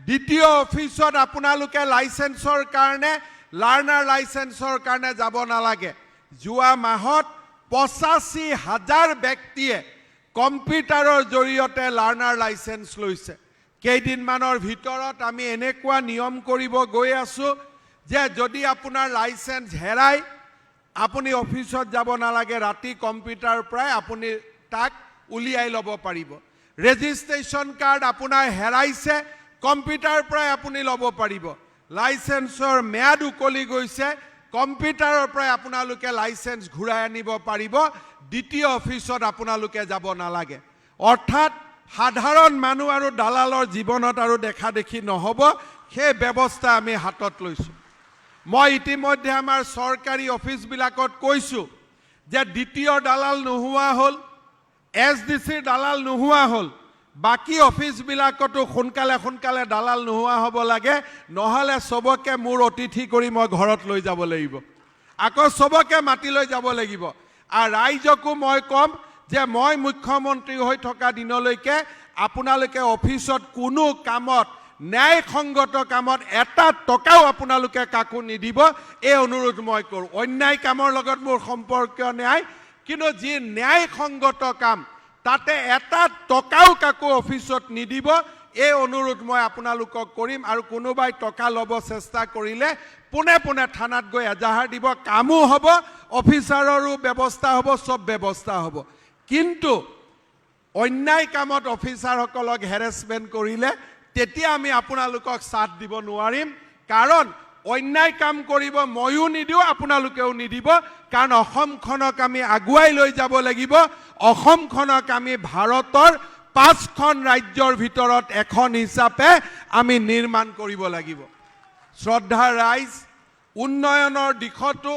দ্বিতীয় অফিসত আপোনালোকে লাইসেন্সৰ কাৰণে লাৰ্নাৰ লাইসেন্সৰ কাৰণে যাব নালাগে যোৱা মাহত ৮৫,০০০ ব্যক্তিয়ে কম্পিউটাৰৰ জৰিয়তে লাৰ্নাৰ লাইসেন্স লৈছে কেইদিনমানৰ ভিতৰত আমি এনেকুৱা নিয়ম কৰিব গৈ আছো যে যদি আপোনাৰ লাইসেন্স হেৰাই আপুনি অফিসত যাব নালাগে ৰাতি কম্পিউটাৰৰ পৰাই আপুনি তাক উলিয়াই ল'ব পাৰিব ৰেজিষ্ট্ৰেচন কাৰ্ড আপোনাৰ হেৰাইছে কম্পিউটাৰৰ পৰাই আপুনি ল'ব পাৰিব লাইসেন্সৰ মেয়াদ উকলি গৈছে কম্পিউটাৰৰ পৰাই আপোনালোকে লাইসেন্স ঘূৰাই আনিব পাৰিব দ্বিতীয় অফিসত আপোনালোকে যাব নালাগে অৰ্থাৎ সাধাৰণ মানুহ আৰু দালালৰ জীৱনত আৰু দেখা দেখি নহব সেই ব্যৱস্থা আমি হাতত লৈছো মই ইতিমধ্যে আমাৰ চৰকাৰী অফিসবিলাকত কৈছো যে দ্বিতীয় দালাল নোহোৱা হ'ল এছডিসিৰ দালাল নোহোৱা হ'ল বাকি অফিসবিলাকতো সোনকালে দালাল নোহোৱা হ'ব লাগে নহলে সবকে মোৰ অতিথি কৰি মই ঘৰত লৈ যাব লাগিব আকৌ সবকে মাতি লৈ যাব লাগিব আৰু ৰাইজকো মই কম যে মই মুখ্যমন্ত্ৰী হৈ থকা দিনলৈকে আপোনালোকে অফিসত কোনো কামত ন্যায়সংগত কামত এটা টকাও আপোনালোকে কাকো নিদিব এই অনুৰোধ মই কৰো অন্যায় কামৰ লগত মোৰ সম্পৰ্ক নাই কিন্তু যি ন্যায়সংগত কাম তাতে এটা টকাও কাকো অফিসত নিদিব এই অনুৰোধ মই আপোনালোকক কৰিম আৰু কোনোবাই টকা ল'ব চেষ্টা কৰিলে পুনে থানাত গৈ এজাহাৰ দিব কামো হ'ব অফিচাৰৰো ব্যৱস্থা হ'ব সব ব্যৱস্থা হ'ব কিন্তু অন্যায় কামত অফিচাৰসকলক হেৰেসমেন্ট কৰিলে তেতিয়া আমি আপোনালোকক সাথ দিব নোৱাৰিম কাৰণ অন্যায় কাম কৰিব ময়ো নিদিও আপোনালোকেও নিদিব কাৰণ অসমখনক আমি আগুৱাই লৈ যাব লাগিব অসমখনক আমি ভাৰতৰ 5খন ৰাজ্যৰ ভিতৰত এখন হিচাপে আমি নিৰ্মাণ কৰিব লাগিব শ্ৰদ্ধাৰ ৰাইজ উন্নয়নৰ দিশতো